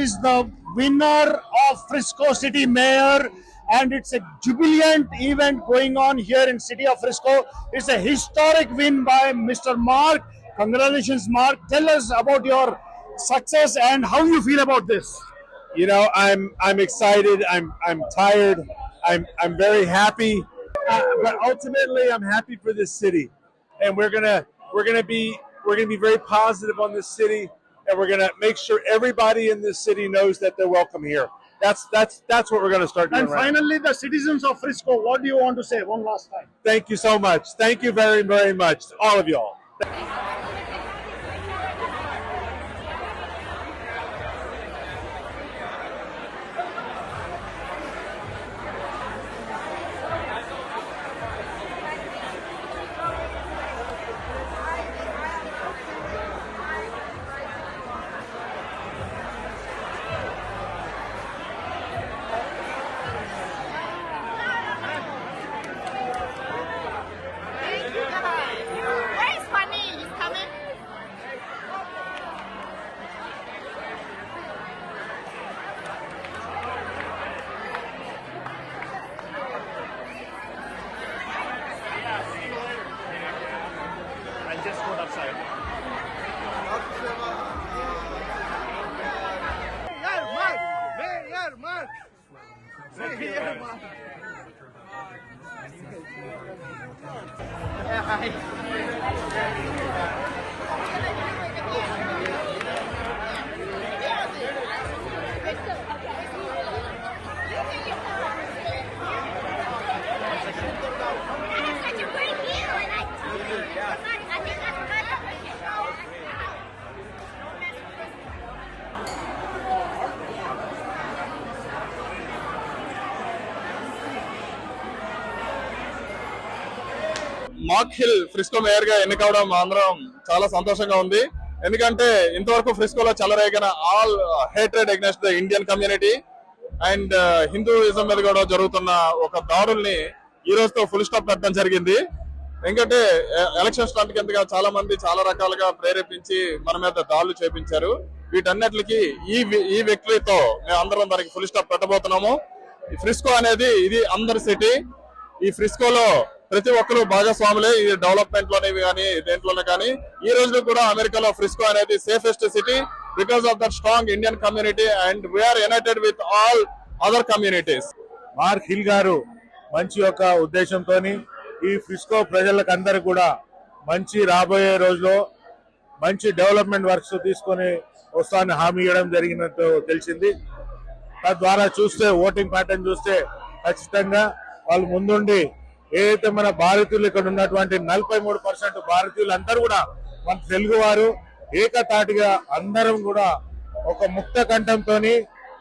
is the winner of Frisco City Mayor, and it's a jubilant event going on here in city of Frisco. It's a historic win by Mr. Mark. Congratulations, Mark. Tell us about your success and how you feel about this. You know, I'm excited. I'm tired. I'm very happy, but ultimately, I'm happy for this city, and we're gonna be very positive on this city, and we're gonna make sure everybody in this city knows that they're welcome here. That's what we're gonna start doing. And finally, the citizens of Frisco, what do you want to say one last time? Thank you so much. Thank you very, very much, all of y'all. Just go outside. Mark hill Frisco mayor గా ఎన్నికవడం అందరం చాలా సంతోషంగా ఉంది. ఎందుకంటే ఇంతవరకు ఫ్రిస్కోలో చెలరేగిన all hatred against the Indian community and Hinduism మీద కూడా జరుగుతున్న ఒక దాడుల్ని ఈ రోజుతో ఫుల్ స్టాప్ పెట్టడం జరిగింది. ఎందుకంటే ఎలక్షన్ స్టార్ట్ కిందగా చాలా మంది చాలా రకాలుగా ప్రేరేపించి మన మీద దాడులు చేపించారు. వీటన్నిటికి ఈ విక్టరీతో మేము అందరం దానికి ఫుల్ స్టాప్ పెట్టబోతున్నాము. ఈ ఫ్రిస్కో అనేది ఇది అందరి సిటీ. ఈ ఫ్రిస్కోలో ప్రతి ఒక్కరు భాగస్వాములే ఈ డెవలప్మెంట్ లోనే కానీ దేంట్లోనే కానీ. ఈ రోజు కూడా అమెరికాలో ఫ్రిస్కో అనేది safest city because of that strong Indian community and we're united with all other communities. Mark Hill గారు మంచి యొక్క ఉద్దేశంతో ఈ ఫ్రిస్కో ప్రజలకు అందరూ కూడా మంచి రాబోయే రోజులో మంచి డెవలప్మెంట్ వర్క్స్ తీసుకొని వస్తానని హామీ ఇవ్వడం జరిగినట్టు తెలిసింది. తద్వారా చూస్తే ఓటింగ్ ప్యాటర్న్ చూస్తే ఖచ్చితంగా వాళ్ళు ముందుండి ఏదైతే మన భారతీయులు ఇక్కడ ఉన్నటువంటి 43% భారతీయులు అందరూ కూడా మన తెలుగు వారు ఏకతాటిగా అందరం కూడా ఒక ముక్త కంఠంతో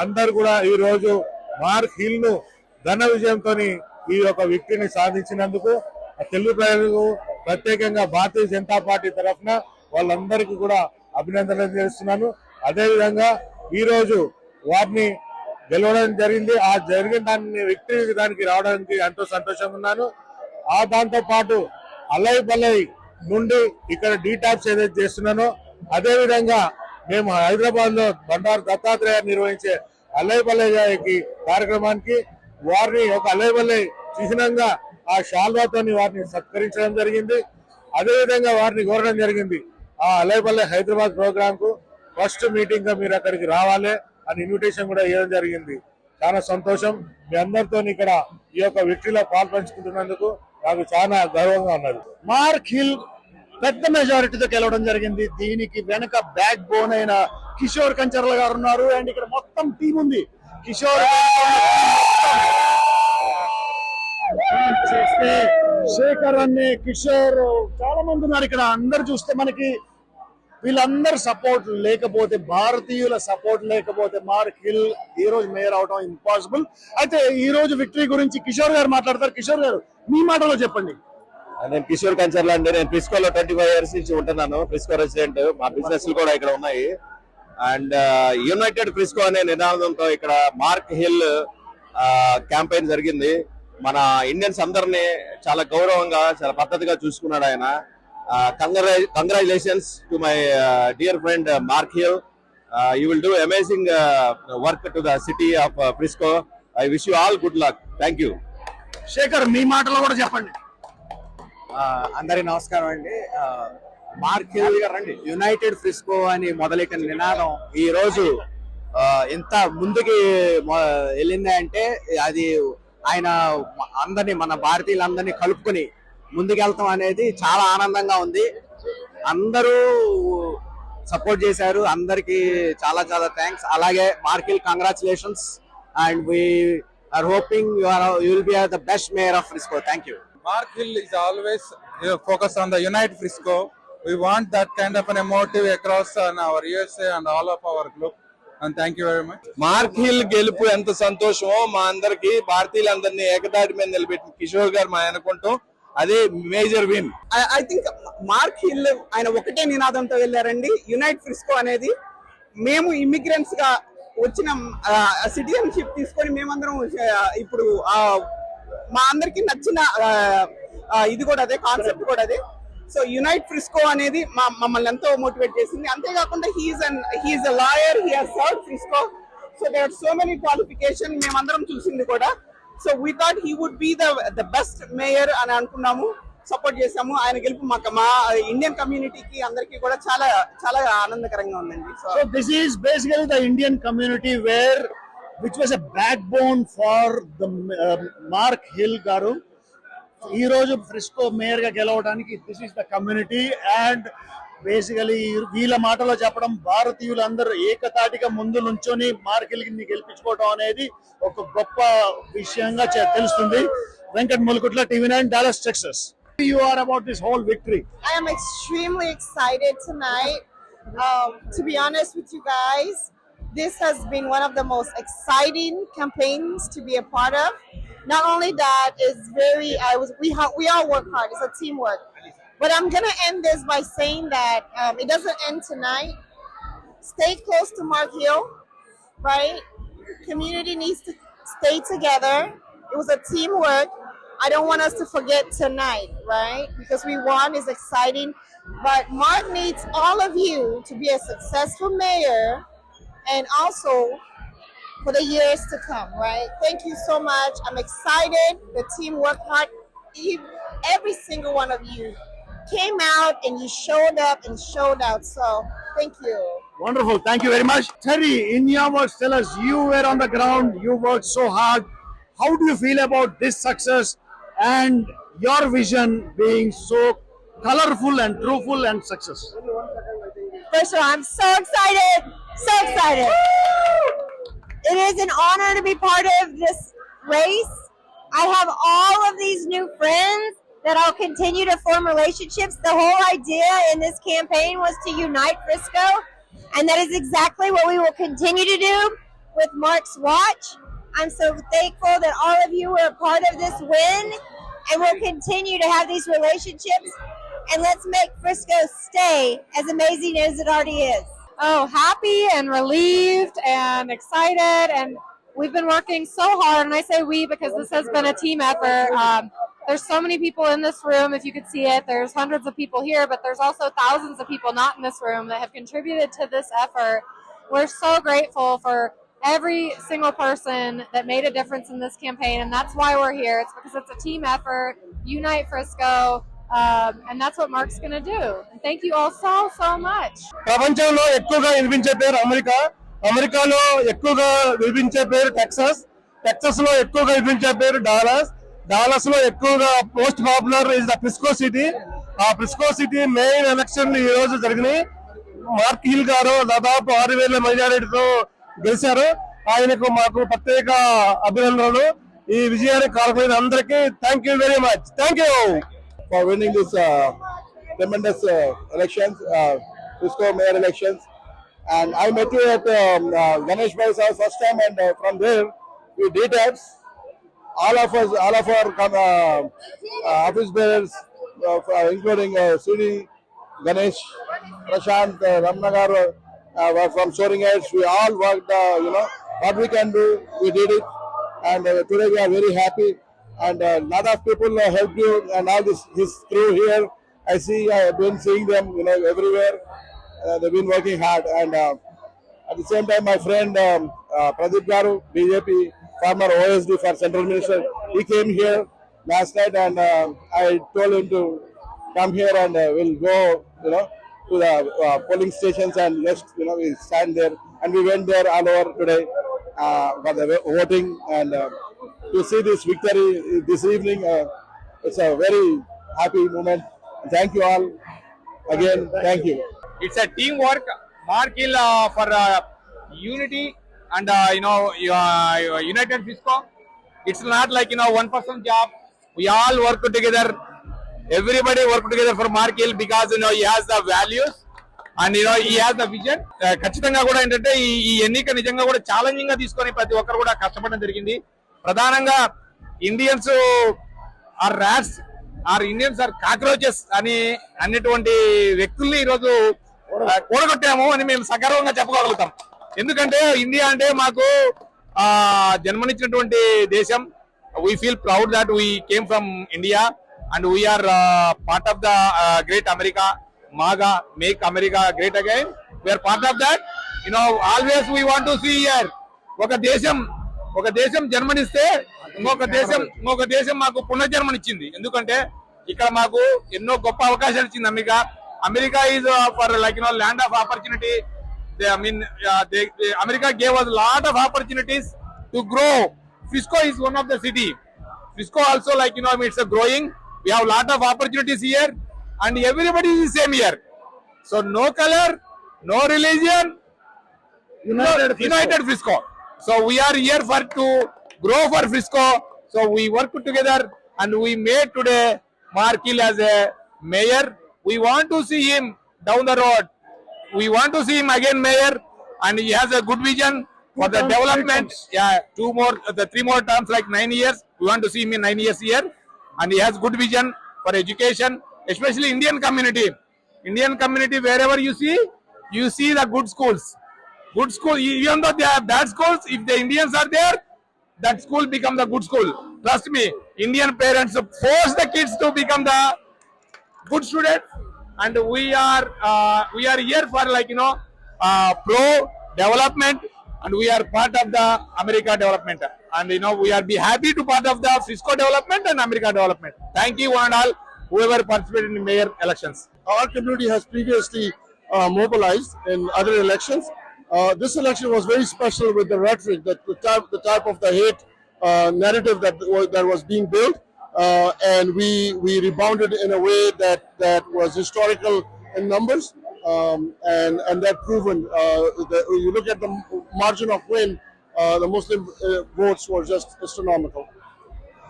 అందరు కూడా ఈ రోజు మార్క్ హిల్ ను ఘన విజయంతో ఈ యొక్క విక్టరీని సాధించినందుకు తెలుగు ప్రజలకు ప్రత్యేకంగా భారతీయ జనతా పార్టీ తరఫున వాళ్ళందరికీ కూడా అభినందనలు చేస్తున్నాను. అదేవిధంగా ఈ రోజు వారిని గెలవడం జరిగింది. ఆ జరిగిన దాన్ని విక్టరీ దానికి రావడానికి ఎంతో సంతోషంగా ఉన్నాను. దాంతో పాటు అలై బలై నుండి ఇక్కడ డీటాప్స్ ఏదైతే చేస్తున్నానో అదే విధంగా మేము హైదరాబాద్ లో బండారు దత్తాత్రేయ నిర్వహించే అలై బలై కార్యక్రమానికి వారిని ఒక అలై బలై చిహ్నంగా ఆ శాల్వాతోని వారిని సత్కరించడం జరిగింది. అదే విధంగా వారిని కోరడం జరిగింది ఆ అలై బలై హైదరాబాద్ ప్రోగ్రామ్ కు ఫస్ట్ మీటింగ్ గా మీరు అక్కడికి రావాలి అని ఇన్విటేషన్ కూడా ఇవ్వడం జరిగింది. చాలా సంతోషం. మీ అందరితో ఇక్కడ ఈ యొక్క విక్టరీలో పాల్పంచుకుంటున్నందుకు నాకు చాలా గర్వంగా ఉన్నది. మార్క్ హిల్ పెద్ద మెజారిటీతో గెలవడం జరిగింది. దీనికి వెనక బ్యాక్ బోన్ అయిన కిషోర్ కంచర్ల గారు ఉన్నారు. అండ్ ఇక్కడ మొత్తం టీం ఉంది. కిషోర్ చేస్తే శేఖర్ అనే కిషోర్ చాలా మంది ఉన్నారు ఇక్కడ. అందరు చూస్తే మనకి వీళ్ళందరూ సపోర్ట్ లేకపోతే, భారతీయుల సపోర్ట్ లేకపోతే మార్క్ హిల్ ఈ రోజు మేయర్ అవడం ఇంపాసిబుల్. అయితే ఈ రోజు విక్టరీ గురించి కిషోర్ గారు మాట్లాడతారు. కిషోర్ గారు మీ మాటలో చెప్పండి. నేను కిషోర్ కంచర్ల అండి. నేను ఫ్రిస్కోలో 25 years నుంచి ఉంటున్నాను. Frisco resident. మా బిజినెస్ కూడా ఇక్కడ ఉన్నాయి. అండ్ యునైటెడ్ ఫ్రిస్కో అనే నినాదంతో ఇక్కడ మార్క్ హిల్ క్యాంపెయిన్ జరిగింది. మన ఇండియన్స్ అందరినీ చాలా గౌరవంగా చాలా పద్ధతిగా చూసుకున్నాడు ఆయన. Congratulations to my dear friend mark hill. You will do amazing work to the city of Frisco. I wish you all good luck. Thank you. Shekhar మీ మాటలో కూడా చెప్పండి. అందరి నమస్కారం అండి. మార్క్ హిల్ యునైటెడ్ ఫ్రిస్కో అని మొదలెట్టిన నినాదం ఈ రోజు ఎంత ముందుకి వెళ్ళింది అంటే అది ఆయన అందరినీ మన భారతీయులందరినీ కలుపుకొని ముందుకెళ్తాం అనేది చాలా ఆనందంగా ఉంది. అందరూ సపోర్ట్ చేశారు, అందరికి చాలా చాలా థ్యాంక్స్. అలాగే mark hill congratulations and we are hoping you will be the best mayor of Frisco. Thank you. Mark Hill is always focused on the Unite Frisco. We want that kind of an motive across our USA and all of our group. And thank you very much. Mark hill గెలుపు ఎంత సంతోషమో మా అందరికి భారతీయులందరినీ ఏకదాటి మీద నిలబెట్టిన కిషోర్ గారు మా అనుకుంటూ అదే major win. I think mark hill ఆయన ఒకటే నినాదంతో వెళ్ళారండి, యునైట్ ఫ్రిస్కో అనేది. మేము ఇమిగ్రెంట్స్ గా వచ్చిన సిటిజన్షిప్ తీసుకొని మేమందరం ఇప్పుడు మా అందరికి నచ్చిన ఇది కూడా అదే కాన్సెప్ట్ కూడా అదే. సో యునైట్ ఫ్రిస్కో అనేది మమ్మల్ని ఎంతో మోటివేట్ చేసింది. అంతేకాకుండా he is a lawyer, he has served Frisco. So there are so many qualification మేమందరం చూసింది కూడా. So we thought he would be the best mayor అని అనుకున్నాము, సపోర్ట్ చేసాము. ఆయన గెలుపు మా ఇండియన్ కమ్యూనిటీకి అందరికీ కూడా చాలా చాలా ఆనందకరంగా ఉందండి. So this is basically the Indian community which was a backbone for the Mark Hill garu. ఈ రోజు ఫ్రిస్కో మేయర్ గా గెలవడానికి this is the community. And basically వీళ్ళ మాటలో చెప్పడం, భారతీయులందరూ ఏకతాటిగా ముందు నుంచొని మార్క్ హిల్ ని గెలిపించుకోవడం అనేది ఒక గొప్ప విషయంగా తెలుస్తుంది. Venkat Mulukutla, TV9, Dallas, Texas. You are about this whole victory. I am extremely excited tonight. To be honest with you guys, this has been one of the most exciting campaigns to be a part of. Not only that, we all work hard. It's a teamwork. But I'm gonna end this by saying that it doesn't end tonight. Stay close to Mark Hill, right? Community needs to stay together. It was a teamwork. I don't want us to forget tonight, right? Because we won is exciting. But Mark needs all of you to be a successful mayor and also for the years to come, right? Thank you so much. I'm excited. The team worked hard. Every single one of you came out and you showed up and showed out. So thank you. Wonderful. Thank you very much. Terry, in your words, tell us, you were on the ground, you worked so hard. How do you feel about this success and your vision being so colorful and truthful and success? First of all, I'm so excited. So excited. It is an honor to be part of this race. I have all of these new friends that I'll continue to form relationships. The whole idea in this campaign was to unite Frisco, and that is exactly what we will continue to do with Mark's watch. I'm so thankful that all of you were a part of this win, and we'll continue to have these relationships, and let's make Frisco stay as amazing as it already is. Oh, happy and relieved and excited, and we've been working so hard, and I say we because this has been a team effort. There's so many people in this room, if you could see it. There's hundreds of people here, but there's also thousands of people not in this room that have contributed to this effort. We're so grateful for every single person that made a difference in this campaign, and that's why we're here. It's because it's a team effort. Unite Frisco. And that's what Mark's going to do. And thank you all so much. ప్రపంచంలో ఎక్కువగా వినిపించే పేరు America, అమెరికాలో ఎక్కువగా వినిపించే పేరు Texas, Texas లో ఎక్కువగా వినిపించే పేరు డాలస్, డాలస్ లో ఎక్కువగా most popular is the Frisco city. ఆ ఫ్రిస్కో సిటీ మెయిన్ ఎలక్షన్ ఈ రోజు జరిగినాయి. మార్క్ హిల్ గారు దాదాపు 6,000 మెజారిటీతో గెలిచారు. ఆయనకు మాకు ప్రత్యేక అభినందనలు. ఈ విజయానికి కారకులైన అందరికీ thank you very much. Thank you For winning this tremendous elections, Frisco mayor elections. And I met you at Ganesh Bhai's house first time, and from there we did apps. All of our office bearers, including Srini, Ganesh, Prashant, Ramnagar, were from Soaring Heights. We all worked, what we can do, we did it. And today we are very happy. And a lot of people helped you, and all his crew here. I have been seeing them, everywhere. They've been working hard, and At the same time, my friend Pradeep Garu, BJP, former OSD for Central Minister, he came here last night, and I told him to come here, and we'll go, to the polling stations, and just, we stand there, and we went there all over today for the voting, and to see this victory this evening, it's a very happy moment. Thank you all again. Thank you. It's a teamwork. Mark Hill for unity and United Frisco. It's not like one person job. We all work together. Everybody work together for Mark Hill because he has the values and he has the vision. ఖచ్చితంగా కూడా ఏంటంటే ఈ ఎన్నిక నిజంగా కూడా challenging గా తీసుకొని ప్రతి ఒక్కరు కూడా కష్టపడడం జరిగింది. ప్రధానంగా Indians are rats are Indians are cockroaches అన్నటువంటి వ్యక్తుల్ని ఈరోజు కూడగొట్టాము అని మేము సగర్వంగా చెప్పుకోగలుగుతాం. ఎందుకంటే ఇండియా అంటే మాకు జన్మనిచ్చినటువంటి దేశం. We feel proud that we came from India and we are part of the great America. MAGA make America great again. We are part of that. Always we want to see here ఒక దేశం జన్మనిస్తే ఇంకొక దేశం మాకు పునర్జన్మనిచ్చింది. ఎందుకంటే ఇక్కడ మాకు ఎన్నో గొప్ప అవకాశాలు ఇచ్చింది America. America is for land of opportunity. America gave us a lot of opportunities to grow. Frisco is one of the city. Frisco also it's a growing. We have a lot of opportunities here, and everybody is the same here. So no color, no religion, United Frisco. So we are here to grow for Frisco. So we work together, and we made today Mark Hill as a mayor. We want to see him down the road. We want to see him again mayor, and he has a good vision for the development. Yeah, 3 more terms, like 9 years. We want to see him in 9 years here, and he has good vision for education, especially Indian community. Wherever you see the good schools. Even though they have bad schools, if the Indians are there, that school become the good school. Trust me, Indian parents force the kids to become the good students, and we are here for pro development, and we are part of the America development, and we are be happy to part of the Frisco development and America development. Thank you one and all whoever participated in mayor elections. Our community has previously mobilized in other elections. This election was very special with the rhetoric, the type of the hate narrative that was being built. And we rebounded in a way that was historical in numbers, and that proven. You look at the margin of win, the Muslim votes were just astronomical.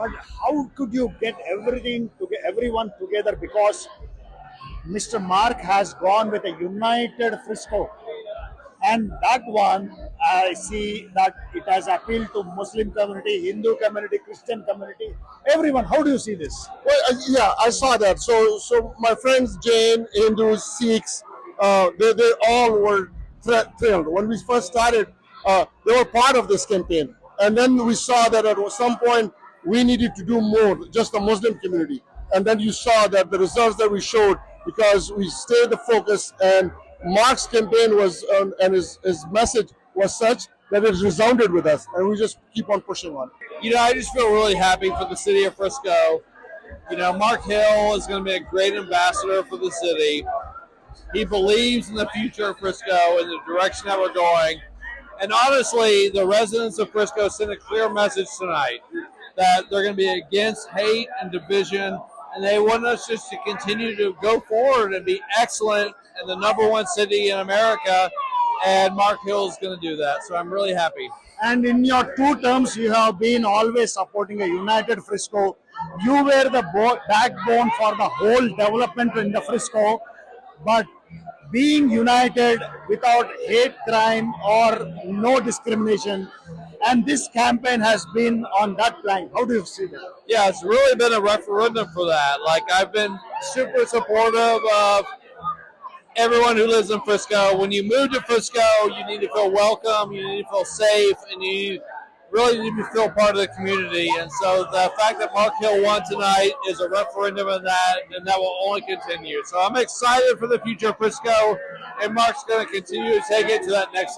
But how could you get everyone together? Because Mr. Mark has gone with a united Frisco. And that one, I see that it has appealed to Muslim community, Hindu community, Christian community, everyone. How do you see this? Well, yeah, I saw that. So my friends, Jain, Hindus, Sikhs, they all were thrilled. When we first started, they were part of this campaign. And then we saw that at some point we needed to do more, just the Muslim community. And then you saw that the results that we showed, because we stayed the focus, and Mark's campaign was, and his message was such that it resounded with us, and we just keep on pushing on. I just feel really happy for the city of Frisco. Mark Hill is going to be a great ambassador for the city. He believes in the future of Frisco and the direction that we're going. And honestly, the residents of Frisco sent a clear message tonight that they're going to be against hate and division, and they want us just to continue to go forward and be excellent in the #1 city in America, and Mark Hill is going to do that. So I'm really happy. And in your 2 terms, you have been always supporting a united Frisco. You were the backbone for the whole development in the Frisco, but being united without hate crime or no discrimination, and this campaign has been on that line. How do you see that? Yeah, it's really been a referendum for that. I've been super supportive of everyone who lives in Frisco. When you move to Frisco, you need to feel welcome, you need to feel safe, and you really need to feel part of the community. And so the fact that Mark Hill won tonight is a referendum of that, and that will only continue. So I'm excited for the future of Frisco, and Mark's going to continue to take it to that next level.